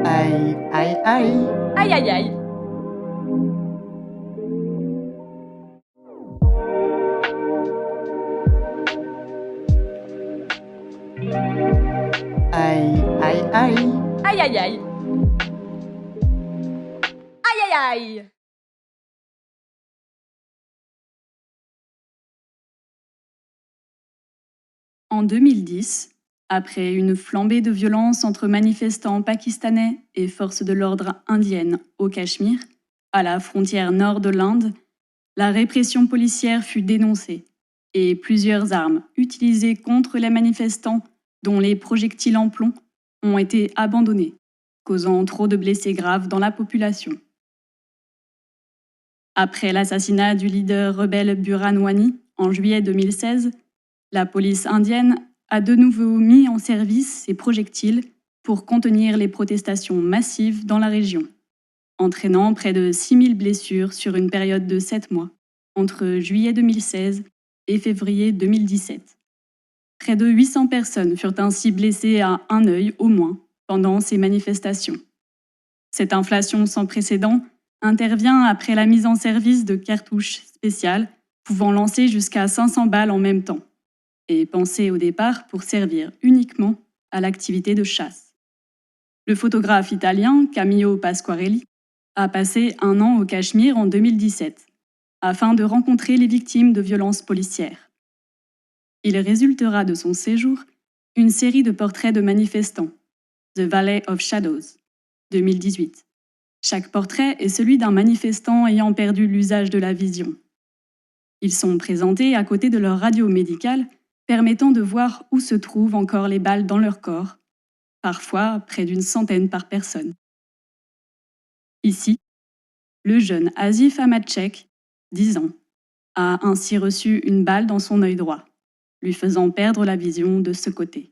Aïe, aïe, aïe. Aïe aïe aïe. Aïe, aïe, aïe. Aïe aïe aïe. Aïe aïe aïe. En 2010, après une flambée de violence entre manifestants pakistanais et forces de l'ordre indiennes au Cachemire, à la frontière nord de l'Inde, la répression policière fut dénoncée et plusieurs armes utilisées contre les manifestants, dont les projectiles en plomb, ont été abandonnées, causant trop de blessés graves dans la population. Après l'assassinat du leader rebelle Burhan Wani en juillet 2016, la police indienne a de nouveau mis en service ses projectiles pour contenir les protestations massives dans la région, entraînant près de 6000 blessures sur une période de 7 mois, entre juillet 2016 et février 2017. Près de 800 personnes furent ainsi blessées à un œil au moins pendant ces manifestations. Cette inflation sans précédent intervient après la mise en service de cartouches spéciales pouvant lancer jusqu'à 500 balles en même temps, et pensées au départ pour servir uniquement à l'activité de chasse. Le photographe italien Camillo Pasquarelli a passé 1 an au Cachemire en 2017, afin de rencontrer les victimes de violences policières. Il résultera de son séjour une série de portraits de manifestants, The Valley of Shadows, 2018. Chaque portrait est celui d'un manifestant ayant perdu l'usage de la vision. Ils sont présentés à côté de leur radio médicale, permettant de voir où se trouvent encore les balles dans leur corps, parfois près d'une centaine par personne. Ici, le jeune Asif Amadchek, 10 ans, a ainsi reçu une balle dans son œil droit, lui faisant perdre la vision de ce côté.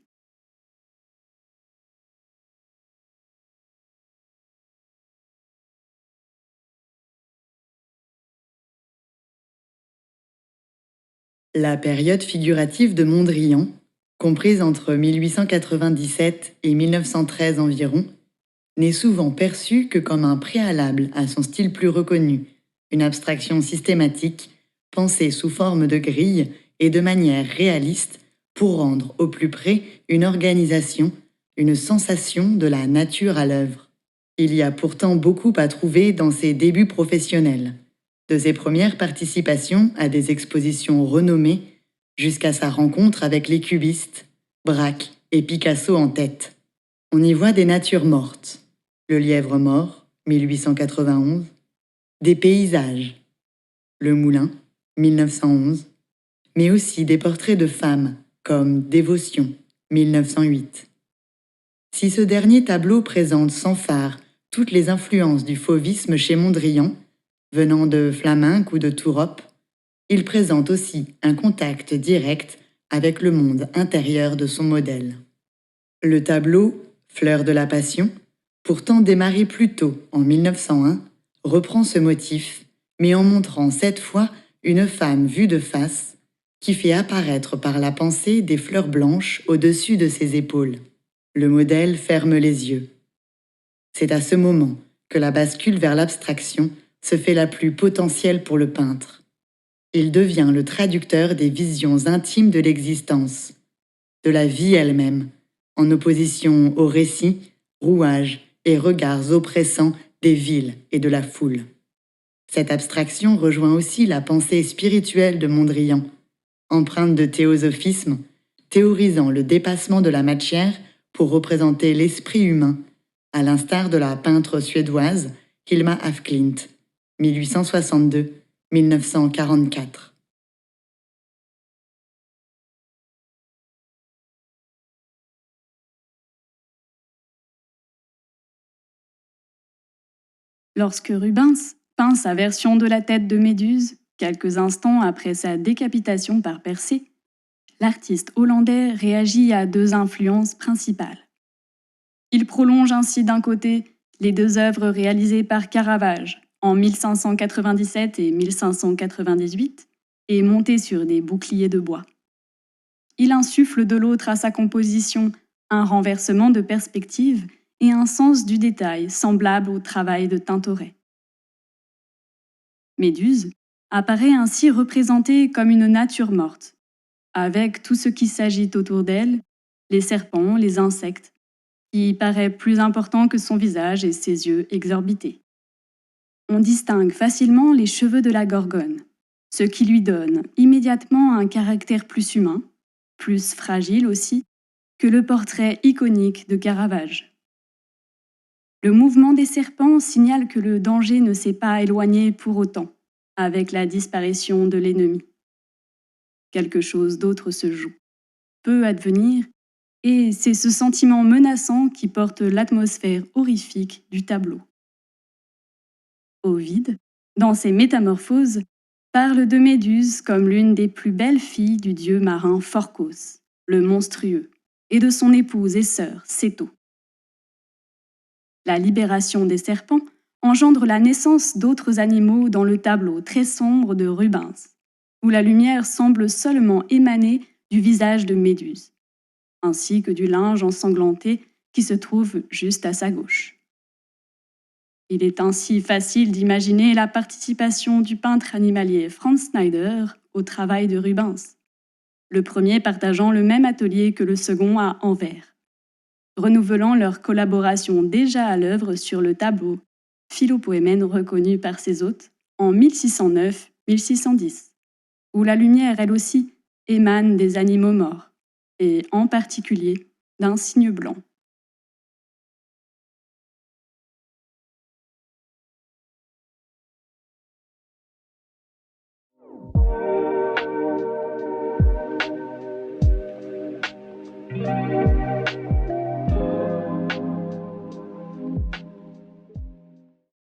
La période figurative de Mondrian, comprise entre 1897 et 1913 environ, n'est souvent perçue que comme un préalable à son style plus reconnu, une abstraction systématique, pensée sous forme de grille et de manière réaliste pour rendre au plus près une organisation, une sensation de la nature à l'œuvre. Il y a pourtant beaucoup à trouver dans ses débuts professionnels, de ses premières participations à des expositions renommées jusqu'à sa rencontre avec les cubistes, Braque et Picasso en tête. On y voit des natures mortes, le lièvre mort, 1891, des paysages, le moulin, 1911, mais aussi des portraits de femmes, comme Dévotion, 1908. Si ce dernier tableau présente sans phare toutes les influences du fauvisme chez Mondrian, venant de Flamenc ou de Tourop, il présente aussi un contact direct avec le monde intérieur de son modèle. Le tableau « Fleur de la Passion », pourtant démarré plus tôt, en 1901, reprend ce motif, mais en montrant cette fois une femme vue de face qui fait apparaître par la pensée des fleurs blanches au-dessus de ses épaules. Le modèle ferme les yeux. C'est à ce moment que la bascule vers l'abstraction se fait la plus potentielle pour le peintre. Il devient le traducteur des visions intimes de l'existence, de la vie elle-même, en opposition aux récits, rouages et regards oppressants des villes et de la foule. Cette abstraction rejoint aussi la pensée spirituelle de Mondrian, empreinte de théosophisme, théorisant le dépassement de la matière pour représenter l'esprit humain, à l'instar de la peintre suédoise Hilma af Klint, 1862-1944. Lorsque Rubens peint sa version de la tête de Méduse, quelques instants après sa décapitation par Persée, l'artiste hollandais réagit à 2 influences principales. Il prolonge ainsi d'un côté les 2 œuvres réalisées par Caravage en 1597 et 1598 et montées sur des boucliers de bois. il insuffle de l'autre à sa composition un renversement de perspective et un sens du détail semblable au travail de Tintoret. Méduse apparaît ainsi représentée comme une nature morte, avec tout ce qui s'agite autour d'elle, les serpents, les insectes, qui paraît plus important que son visage et ses yeux exorbités. On distingue facilement les cheveux de la gorgone, ce qui lui donne immédiatement un caractère plus humain, plus fragile aussi, que le portrait iconique de Caravage. Le mouvement des serpents signale que le danger ne s'est pas éloigné pour autant, avec la disparition de l'ennemi. Quelque chose d'autre se joue, peut advenir, et c'est ce sentiment menaçant qui porte l'atmosphère horrifique du tableau. Ovide, dans ses Métamorphoses, parle de Méduse comme l'une des plus belles filles du dieu marin Phorcos, le monstrueux, et de son épouse et sœur Céto. La libération des serpents engendre la naissance d'autres animaux dans le tableau très sombre de Rubens, où la lumière semble seulement émaner du visage de Méduse, ainsi que du linge ensanglanté qui se trouve juste à sa gauche. Il est ainsi facile d'imaginer la participation du peintre animalier Franz Schneider au travail de Rubens, le premier partageant le même atelier que le second à Anvers, renouvelant leur collaboration déjà à l'œuvre sur le tableau Philopoémène reconnu par ses hôtes en 1609-1610, où la lumière, elle aussi, émane des animaux morts, et en particulier d'un cygne blanc.